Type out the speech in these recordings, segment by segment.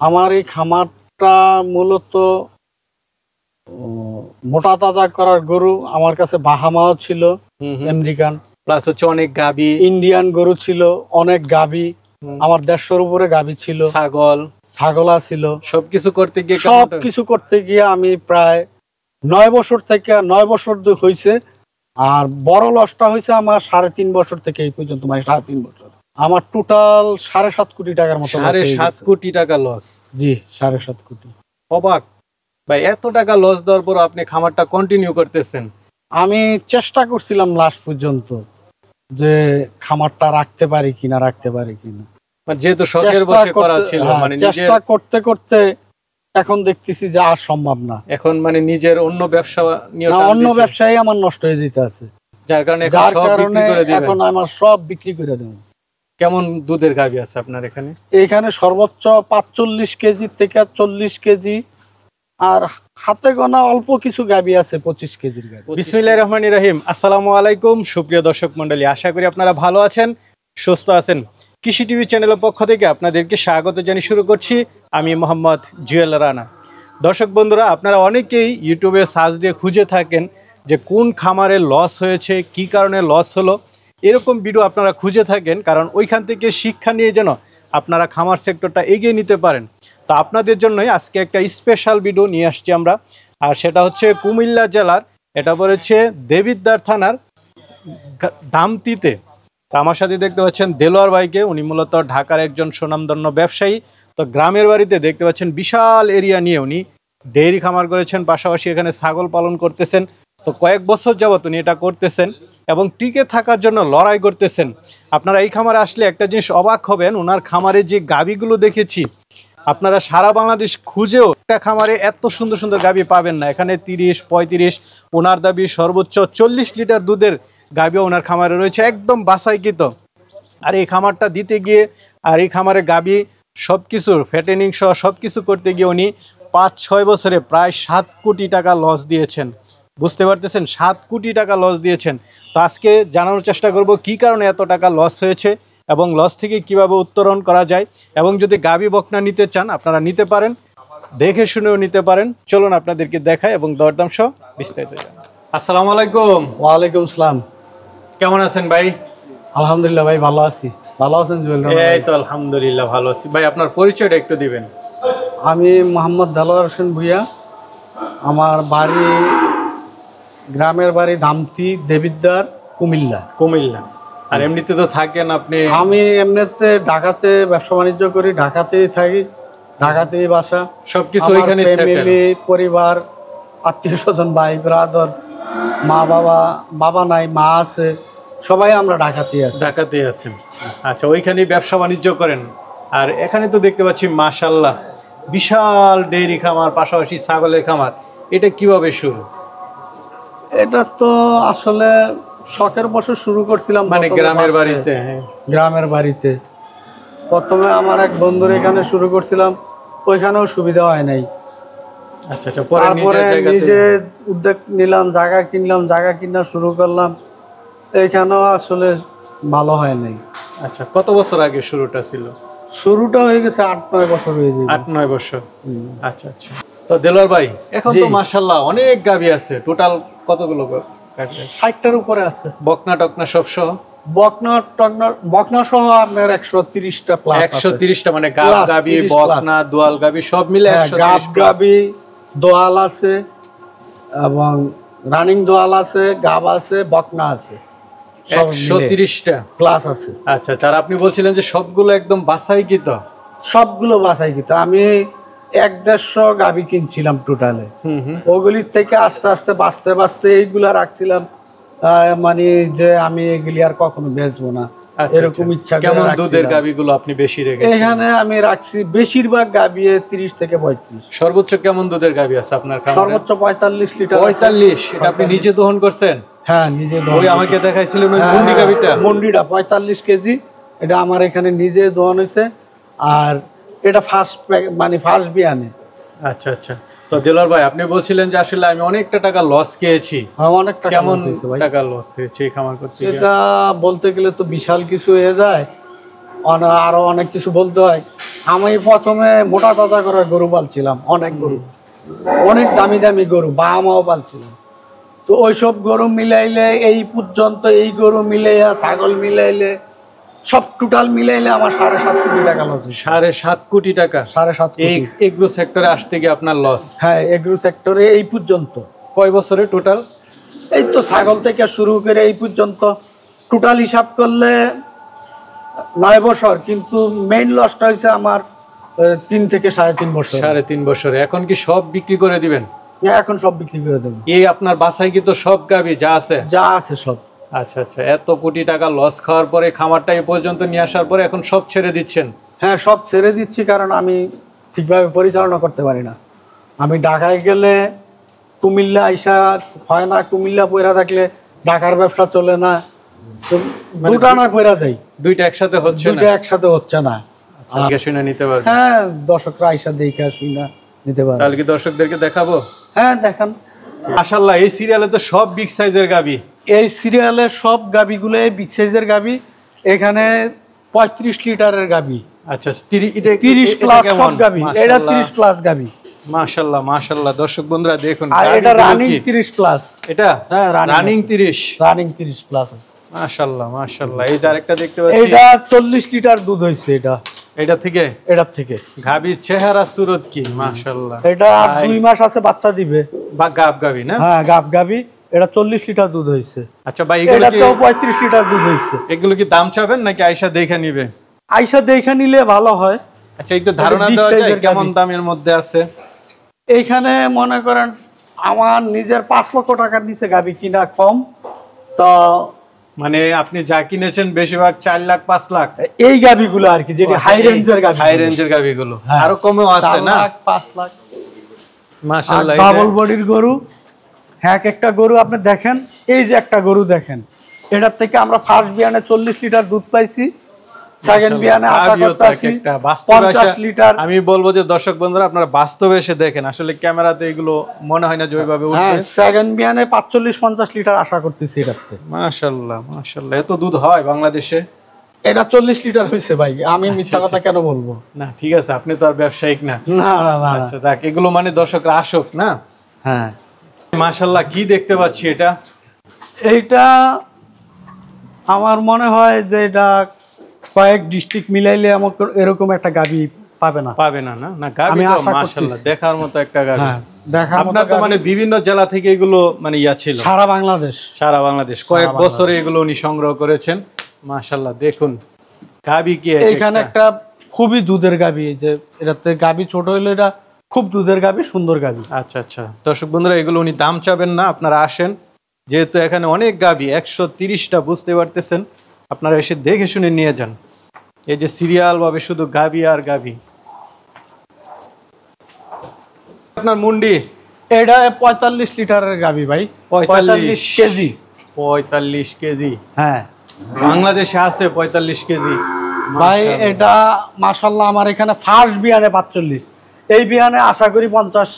আমার এই খামারটা মূলত মোটা তাজা করার গরু আমার কাছে বাহামাও ছিল, আমেরিকান, প্লাস হচ্ছে অনেক গাবি, ইন্ডিয়ান গরু ছিল, অনেক গাবি, আমার 150-র উপরে গাবি ছিল, ছাগলা ছিল। সবকিছু করতে গিয়ে আমি প্রায় 9 বছর থেকে 9 বছর হয়েছে। আর বড় লসটা হয়েছে আমার 3.5 বছর থেকে এই পর্যন্ত, মানে 3.5 বছর। আমার টোটাল 7.5 কোটি টাকার মতো। 7.5 কোটি টাকা লস? জি, 7.5 কোটি। অবাক ভাই, এত টাকা লস দেওয়ার পর আপনি খামারটা কন্টিনিউ করতেছেন? আমি চেষ্টা করছিলাম লাস্ট পর্যন্ত যে খামারটা রাখতে পারি কিনা। যেহেতু শখের বশে করা ছিল, মানে চেষ্টা করতে করতে এখন দেখতেছি যে আর সম্ভব না। এখন মানে নিজের অন্য ব্যবসা নিয়ে অন্য ব্যবসায় আমার নষ্ট হয়ে যেতে আছে, যার কারণে এখন আমার সব বিক্রি করে দেব। কেমন দুধের গাভী আছে আপনার এখানে? এখানে সর্বোচ্চ 45 কেজি থেকে 40 কেজি, আর হাতে গোনা অল্প কিছু গাভী আছে 25 কেজির গাভী। বিসমিল্লাহির রহমানির রহিম। আসসালামু আলাইকুম সুপ্রিয় দর্শক মণ্ডলী, আশা করি আপনারা ভালো আছেন, সুস্থ আছেন। কৃষি টিভি চ্যানেলের পক্ষ থেকে আপনাদেরকে স্বাগত জানিয়ে শুরু করছি আমি মোহাম্মদ জুয়েল রানা। দর্শক বন্ধুরা, আপনারা অনেকেই ইউটিউবে সার্চ দিয়ে খুঁজে থাকেন যে কোন খামারে লস হয়েছে, কি কারণে লস হলো, এরকম ভিডিও আপনারা খুঁজে থাকেন, কারণ ওইখান থেকে শিক্ষা নিয়ে যেন আপনারা খামার সেক্টরটা এগিয়ে নিতে পারেন। তো আপনাদের জন্যই আজকে একটা স্পেশাল ভিডিও নিয়ে আসছি আমরা, আর সেটা হচ্ছে কুমিল্লা জেলার, এটা পড়েছে দেবিদ্বার থানার দামতিতে। তো আমার সাথে দেখতে পাচ্ছেন দেলোয়ার ভাইকে, উনি মূলত ঢাকার একজন সুনামধন্য ব্যবসায়ী। তো গ্রামের বাড়িতে দেখতে পাচ্ছেন বিশাল এরিয়া নিয়ে উনি ডেইরি খামার করেছেন, পাশাপাশি এখানে ছাগল পালন করতেছেন। তো কয়েক বছর যাবত উনি এটা করতেছেন এবং টিকে থাকার জন্য লড়াই করতেছেন। আপনারা এই খামারে আসলে একটা জিনিস অবাক হবেন, ওনার খামারে যে গাভীগুলো দেখেছি, আপনারা সারা বাংলাদেশ খুঁজেও একটা খামারে এত সুন্দর সুন্দর গাভী পাবেন না। এখানে 30-35, ওনার দাবি সর্বোচ্চ 40 লিটার দুধের গাভীও ওনার খামারে রয়েছে, একদম বাছাইকৃত। আর এই খামারটা দিতে গিয়ে, আর এই খামারে গাভী সব কিছুর ফ্যাটেনিং সহ সব কিছু করতে গিয়ে উনি 5-6 বছরে প্রায় 7 কোটি টাকা লস দিয়েছেন। বুঝতে পারতেছেন, 7 কোটি টাকা লস দিয়েছেন। তো আজকে জানানোর চেষ্টা করব কি কারণে এত টাকা লস হয়েছে এবং লস থেকে কিভাবে উত্তরণ করা যায়। এবং যদি গাভী বকনা নিতে চান আপনারা নিতে পারেন, দেখে শুনেও নিতে পারেন। চলুন আপনাদেরকে দেখায় এবং দরদাম সহ বিস্তারিত জানাই। আসসালামু আলাইকুম। ওয়ালাইকুম আসসালাম। কেমন আছেন ভাই? আলহামদুলিল্লাহ ভাই, ভালো আছি। ভালো আছেন জুয়েল? এই তো আলহামদুলিল্লাহ ভালো আছি। ভাই আপনার পরিচয়টা একটু দিবেন। আমি মোহাম্মদ দেলোয়ার হোসেন ভুইয়া, আমার বাড়ি গ্রামের বাড়ি দামতি, দেবিদ্বার, কুমিল্লা। আর এমনিতে তো থাকেন আপনি? আমি এমনিতে ঢাকাতে ব্যবসা বাণিজ্য করি, ঢাকাতেই থাকি, ঢাকাতেই বাসা, সবকিছু ওইখানে ফ্যামিলি, পরিবার, আত্মীয় স্বজন, ভাই ব্রাদার, মা বাবা নাই, মা আছে, সবাই আমরা ঢাকাতেই আছেন। আচ্ছা, ওইখানেই ব্যবসা বাণিজ্য করেন। আর এখানে তো দেখতে পাচ্ছি মাশাআল্লাহ বিশাল ডেইরি খামার, পাশাপাশি ছাগলের খামার। এটা কিভাবে শুরু? এটা তো আসলে শখের বছর শুরু করছিলাম, মানে গ্রামের বাড়িতে। প্রথমে আমার এক বন্ধুর এখানে শুরু করছিলাম, ওইখানেও সুবিধা হয় নাই। আচ্ছা, পরে নিজে উদ্যোগ নিলাম, জায়গা কিনলাম, জায়গা কিনা শুরু করলাম, এইখানেও আসলে ভালো হয় নাই। আচ্ছা, কত বছর আগে শুরুটা ছিল? শুরুটা হয়ে গেছে 8-9 বছর হয়ে গেছে। 8-9 বছর। আচ্ছা। তো দেলোয়ার ভাই, এখন তো মাশাআল্লাহ অনেক গাভী আছে। টোটাল কতগুলো গাভী? 60টার উপরে আছে। বকনা টকনা সব সহ? বকনা সহ আপনার 130টা প্লাস। 130টা মানে গাভী, বকনা, দোয়াল গাভী সব মিলে 130 গাভী, দোয়াল আছে এবং রানিং দোয়াল আছে, গাব আছে, বকনা আছে, 130টা প্লাস আছে। আচ্ছা, তার আপনি বলছিলেন যে সবগুলো একদম বাছাইকৃত? সবগুলো বাছাইকৃত। আমি 150 গাভী কিনছিলাম টোটালে, ওগুলির থেকে আস্তে আস্তে বাঁচতে এইগুলা রাখছিলাম, মানে যে আমি এগুলি আর কখনো বেচবো না, এরকম ইচ্ছা। কেমন দুধের গাভীগুলো আপনি বেশি রেখেছেন? এখানে আমি রাখছি বেশিরভাগ গাভী 30 থেকে 35। সর্বোচ্চ কেমন দুধের গাভী আছে আপনার খামারে? সর্বোচ্চ 45 লিটার। 45? এটা আপনি নিজে দহন করছেন? হ্যাঁ, নিজে দহন। ওই আমাকে দেখাইছিলেন ওই মুন্ডি গাভীটা? মুন্ডিটা 45 কেজি, এটা আমার এখানে নিজে দহন হয়েছে। আর এটা ফার্স্ট বিয়ানে। আচ্ছা। তো দেলোয়ার ভাই, আপনি বলছিলেন যে আসলে আমি অনেকটা টাকা লস খেয়েছি। অনেক টাকা। কেমন টাকা লস হয়েছে এই খামার করতে? এটা বলতে গেলে তো বিশাল কিছু হয়ে যায়। আরো অনেক কিছু বলতে হয়। আমি প্রথমে মোটা তাজা করে গরু পালছিলাম, অনেক গরু, অনেক দামি দামি গরু, বাবা মাও পালছিলাম। তো ওইসব গরু মিলাইলে এই পর্যন্ত, এই গরু মিলাইয়া ছাগল মিলাইলে সব টোটাল মিলাইলে আমার 7.5 কোটি টাকা লস। 7.5 কোটি টাকা? 7.5 কোটি। এই এগ্রো সেক্টরে আসতে গিয়ে আপনার লস? হ্যাঁ, এগ্রো সেক্টরে এই পর্যন্ত। কয় বছরে টোটাল? এই তো ছাগল থেকে শুরু করে এই পর্যন্ত টোটাল হিসাব করলে 9 বছর, কিন্তু মেইন লসটা হয়েছে আমার 3 থেকে 3.5 বছর। 3.5 বছরে। এখন কি সব বিক্রি করে দিবেন? এখন সব বিক্রি করে দেবো। এই আপনার বাসায় কি তো সব গাবি যা আছে? যা আছে সব। আচ্ছা আচ্ছা, এত কোটি টাকা লস খাওয়ার পরে খামারটা এই পর্যন্ত নিয়ে আসার পরে এখন সব ছেড়ে দিচ্ছেন? হ্যাঁ, সব ছেড়ে দিচ্ছি, কারণ আমি ঠিকভাবে পরিচালনা করতে পারি না। আমি ঢাকায় গেলে কুমিল্লা আইসা হয় না, কুমিল্লা পয়রা থাকলে ঢাকার ব্যবসা চলে না, দুটা না পয়রা যাই, দুইটা একসাথে হচ্ছে না? দুইটা একসাথে হচ্ছে না। শুনে নিতে পারবেন? হ্যাঁ, দর্শকরা আইসা দেখে আসি না, নিতে পারবে। তাহলে কি দর্শকদেরকে দেখাবো? হ্যাঁ, দেখান। মাশাআল্লাহ, এই সিরিয়ালে তো সব বিগ সাইজের গাবি। এই সিরিয়ালের সব গাবিগুলো বিগ সাইজের গাবি। এখানে 35 লিটারের গাবি। আচ্ছা, 30 প্লাস সব গাবি। এটা 30 প্লাস গাবি। মাশাআল্লাহ মাশাআল্লাহ, দর্শক বন্ধুরা দেখুন, আর এটা রানিং 30 প্লাস। এটা হ্যাঁ, রানিং 30। রানিং 30 প্লাস আছে। মাশাআল্লাহ মাশাআল্লাহ। এই যে আরেকটা দেখতে পাচ্ছি, এটা 40 লিটার দুধ হইছে। এটা থেকে গাবির চেহারা সুরত কি মাশাআল্লাহ। এটা 2 মাস আছে, বাচ্চা দিবে। বা গাবি না? হ্যাঁ, গাবি। এটা 40 লিটার দুধ হইছে। আচ্ছা ভাই, এগুলো কি 35 লিটার দুধ হইছে। এগুলো কি দাম চাবেন নাকি আয়শা দেখে নিবে? আয়শা দেখে নিলে ভালো হয়। আচ্ছা, একটু ধারণা দেওয়া যায় কেমন দামের মধ্যে আছে? এইখানে মনে করেন আমার নিজের 5 লক্ষ টাকার নিচে গাবি কিনা কম। তো মানে আপনি যা কিনেছেন বেশিরভাগ 4 লাখ 5 লাখ এই গাবিগুলো আর কি, যেটা হাই রেঞ্জের গাবিগুলো। আরো কমেও আছে না? 5 লাখ। মাশাআল্লাহ, ডাবল বডির গরু। হ্যাঁ, একটা গরু আপনি দেখেন, এই যে একটা গরু দেখেন, এটার থেকে আমরা ফার্স্ট বিয়ানে 40 লিটার দুধ পাইছি, সেকেন্ড বিয়ানে আশা করতেছি 50 লিটার। আমি বলবো যে দর্শক বন্ধুরা, আপনারা বাস্তবে এসে দেখেন, আসলে ক্যামেরাতে এগুলো মনে হয় না যে ওইভাবে উঠবে। হ্যাঁ, সেকেন্ড বিয়ানে 45-50 লিটার আশা করতেছি এটাতে। মাশাআল্লাহ মাশাআল্লাহ, এত দুধ হয় বাংলাদেশে? এটা 40 লিটার হইছে ভাই, আমি মিথ্যা কথা কেন বলবো? না ঠিক আছে, আপনি তো আর ব্যবসায়িক না। না না না। আচ্ছা দেখ, এগুলো মানে দর্শকরা আসুক না। হ্যাঁ, মাশাআল্লাহ, কি দেখতে পাচ্ছি এটা? এইটা আমার মনে হয় যে এটা কয়েক ডিস্ট্রিক্ট মিলাইলে আমাকে এরকম একটা গাবি পাবে না। না গাবি তো মাশাআল্লাহ দেখার মতো একটা গাবি। হ্যাঁ, দেখার মতো। আপনার তো মানে বিভিন্ন জেলা থেকে এগুলো মানে ছিল? সারা বাংলাদেশ কয়েক বছরে এগুলো উনি সংগ্রহ করেছেন। মাশাআল্লাহ, দেখুন গাবি কি এখানে একটা খুবই দুধের গাবি, যে এটাতে গাবি ছোট হইলো, এটা খুব দুধের গাবি, সুন্দর গাবি। আচ্ছা আচ্ছা, দর্শক বন্ধুরা, এগুলো উনি দাম চাবেন না, আপনারা আসেন, যেহেতু এখানে অনেক গাবি 130টা, বুঝতে পারতেছেন, আপনারা এসে দেখে শুনে নিয়ে যান। এই যে সিরিয়াল ভাবে শুধু গাবি আর গাবি। আপনার মুন্ডি এটা 45 লিটারের গাবি ভাই। 45 কেজি। 45 কেজি? হ্যাঁ, বাংলাদেশে আছে 45 কেজি ভাই। এটা মাশাআল্লাহ আমার এখানে ফার্স্ট বিয়ানে 45, এই বিয়ানে আশা করি 50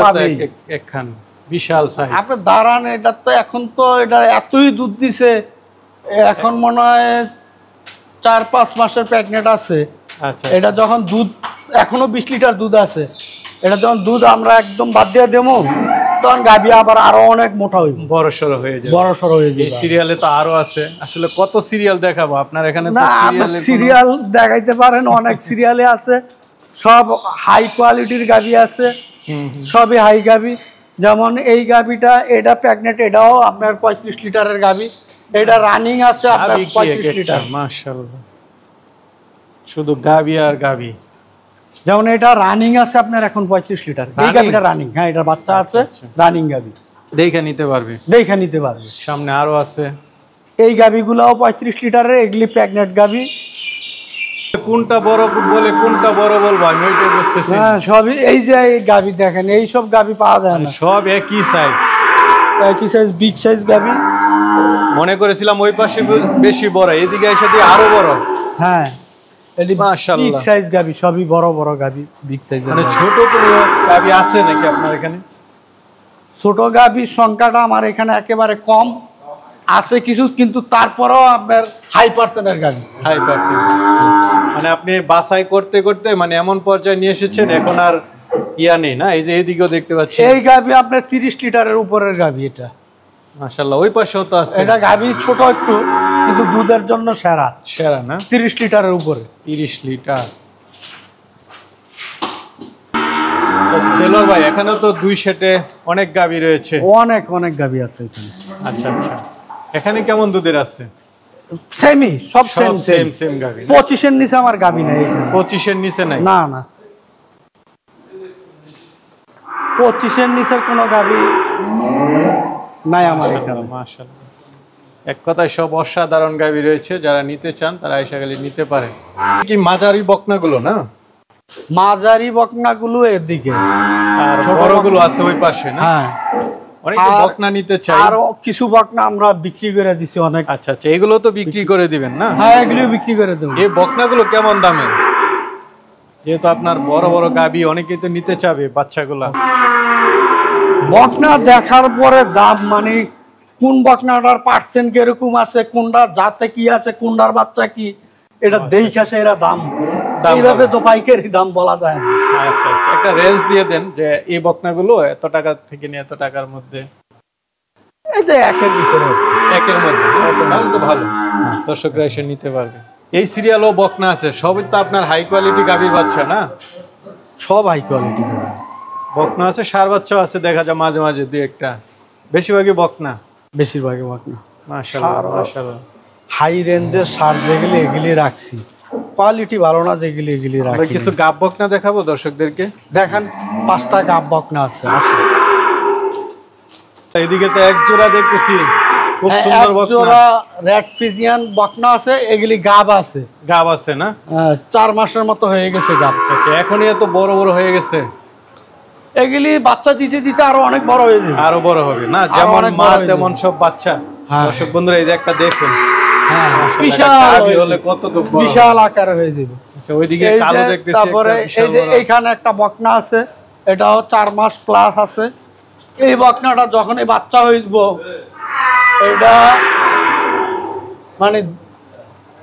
পাবেই। একখান বিশাল সাইজ। আপনি দাঁড়ান, এটা তো এখন তো এটা এতই দুধ দিছে, এখন মনে হয় 4-5 মাসের প্রেগনেন্ট আছে। আচ্ছা, এটা যখন দুধ এখনো 20 লিটার দুধ আছে, এটা যখন দুধ আমরা একদম বাদ দিয়ে দেবো, তখন গাবি আবার আরো অনেক মোটা হইব, বড়সড় হয়ে যাবে। এই সিরিয়ালে তো আরো আছে, আসলে কত সিরিয়াল দেখাবো আপনার এখানে? না, সিরিয়াল দেখাইতে পারেন, অনেক সিরিয়ালে আছে, সব হাই কোয়ালিটির গাবি আছে, সবই হাই গাবি। যেমন এই গাবিটা, এটা প্রেগনেন্ট, এটাও আপনার 35 লিটারের গাবি। এটা রানিং আছে আপনার 35 লিটার। মাশাআল্লাহ, শুধু গাবি আর গাবি। যেমন এটা রানিং আছে আপনার এখন 35 লিটার, এই গাবিটা রানিং। হ্যাঁ, এটা বাচ্চা আছে, রানিং গাবি, দেখে নিতে পারবে। সামনে আরো আছে। এই গাবিগুলাও 35 লিটারের, এগুলি প্রেগনেন্ট গাবি। কোনটা বড় বলে কোনটা বড় বলবো আমি ওইটাই বুঝতেছি। হ্যাঁ, সবই এই যে এই গাবি দেখেন, এই সব গাবি পাওয়া যায় না, সব একই সাইজ, বিগ সাইজ গাবি। মনে করেছিলাম ওই পাশে বেশি বড়, এদিকে এসে দিয়ে আরো বড়। হ্যাঁ, মাশাআল্লাহ বিগ সাইজ গাবি, সবই বড় বড় গাবি, বিগ সাইজ। মানে ছোট কোনো গাবি আছে নাকি আপনার এখানে? ছোট গাবির সংখ্যাটা আমার এখানে একেবারে কম আছে কিছু, কিন্তু তারপরেও আপনার হাই পার্সেন্টের গাভী। হাই পার্সেন্ট মানে আপনি বাছাই করতে করতে মানে এমন পর্যায়ে নিয়ে এসেছেন এখন আর ইয়া নেই না? এই যে এইদিকেও দেখতে পাচ্ছি এই গাভী আপনার 30 লিটারের উপরের গাভী। এটা মাশাআল্লাহ। ওই পাশেও তো আছে। এটা গাভী ছোট একটু, কিন্তু দুধের জন্য সেরা। সেরা না? 30 লিটারের উপরে। 30 লিটার। দেলোয়ার ভাই এখানেও তো 2 সেটে অনেক গাভী রয়েছে। অনেক অনেক গাভী আছে এখানে। আচ্ছা আচ্ছা। এখানে কেমন দুধের আছে? সেমই, সব সেম গাভী। 25 এর নিচে আমার গাভী নাই এখানে। 25 এর নিচে নাই? না না, 25 এর নিচের কোনো গাভী নাই আমার এখানে। মাশাআল্লাহ। এক কথায় সব অসাধারণ গাভী রয়েছে, যারা নিতে চান তারা আইসা গেলে নিতে পারে। কি মাঝারি বকনাগুলো না? মাঝারি বকনাগুলো এদিকে, আর বড়গুলো আছে ওই পাশে না? হ্যাঁ, অনেকে বকনা নিতে চায়। আর কিছু বকনা আমরা বিক্রি করে দিছি অনেক। আচ্ছা আচ্ছা, এগুলো তো বিক্রি করে দিবেন না? হ্যাঁ, এগুলো বিক্রি করে দেব। এই বকনাগুলো কেমন দামে? যেহেতু আপনার বড় বড় গাভী, অনেকেই তো নিতে চাবে বাচ্চাগুলা। বকনা দেখার পরে দাম, মানে কোন বকনাটার পার্সেন্ট কিরকম আছে, কোনটার জাতে কি আছে, কোনটার বাচ্চা কি, এটা দেখা সেরা দাম। এইভাবে তো পাইকারি দাম বলা যায় না। আচ্ছা আচ্ছা, একটা রেঞ্জ দিয়ে দেন যে এই বকনাগুলো এত টাকা থেকে নিয়ে এত টাকার মধ্যে। এই যে একের ভিতরে, একের মধ্যে, তাহলে তো ভালো, দর্শকরা এসে নিতে পারবে। এই সিরিয়ালও বকনা আছে, সবই তো আপনার হাই কোয়ালিটি গাভীর বাচ্চা না? সব হাই কোয়ালিটি বকনা আছে, ষাঁড় বাচ্চাও আছে দেখা যায় মাঝে মাঝে দুই একটা, বেশিরভাগই বকনা। বেশিরভাগই বকনা। মাশাআল্লাহ মাশাআল্লাহ। হাই রেঞ্জের সার যেগুলি এগুলি রাখছি, কোয়ালিটি ভালো না যেগুলি এগুলি রাখছি। কিছু গাব বকনা দেখাবো দর্শকদেরকে। দেখেন, 5টা গাব বকনা আছে। এইদিকে তো এক জোড়া দেখতেছি, খুব সুন্দর বকনা। এক জোড়া রেড ফ্রিজিয়ান বকনা আছে, এগুলি গাব আছে। গাব আছে না? 4 মাসের মতো হয়ে গেছে গাব। আচ্ছা, এখনই এত বড় বড় হয়ে গেছে। এগুলি বাচ্চা দিতে দিতে আরো অনেক বড় হয়ে যাবে। আরো বড় হবে না? যেমন মা তেমন সব বাচ্চা। দর্শক বন্ধুরা এই যে একটা দেখুন, বিশাল আকার হয়ে যাবে। আচ্ছা, ওইদিকে কালো দেখতেছি। তারপরে এই যে এইখানে একটা বকনা আছে, এটাও 4 মাস প্লাস আছে। এই বকনাটা যখন এই বাচ্চা হইব, এটা মানে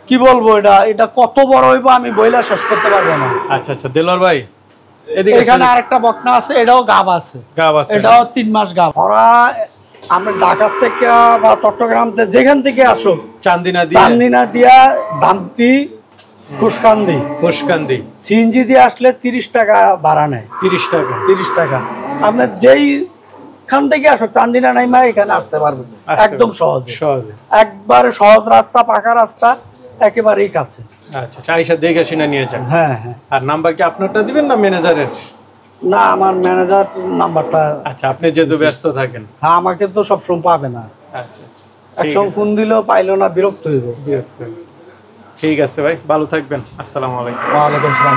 কি বলবো, এটা কত বড় হইব আমি বইলা শেষ করতে পারবো না। আচ্ছা আচ্ছা, দেলোয়ার ভাই এখানে আরেকটা বকনা আছে, এটাও গাব আছে। এটাও 3 মাস গাব। ওরা আমরা ঢাকা থেকে বা চট্টগ্রাম থেকে যেখান থেকে আসুক, চান্দিনা দিয়া দামতি খুশকান্দি সিএনজি দিয়ে আসলে 30 টাকা ভাড়া নেয়। 30 টাকা আপনার যেই খান থেকে আসুক, চান্দিনা নাইমা এখানে আসতে পারবেন একদম সহজে। একবারে সহজ রাস্তা, পাকা রাস্তা, একেবারেই কাছে। আচ্ছা, চাইসা দেখে শুনে নিয়ে যান। হ্যাঁ হ্যাঁ। আর নাম্বার কি আপনারটা দিবেন না ম্যানেজারের? না, আমার ম্যানেজার নাম্বারটা। আচ্ছা, আপনি যেহেতু ব্যস্ত থাকেন। হ্যাঁ, আমাকে তো সবসময় পাবে না। আচ্ছা আচ্ছা, একসঙ্গে ফোন দিলেও পাইলো না, বিরক্ত হইব। ঠিক আছে ভাই, ভালো থাকবেন। আসসালামু আলাইকুম। ওয়ালাইকুম আসসালাম।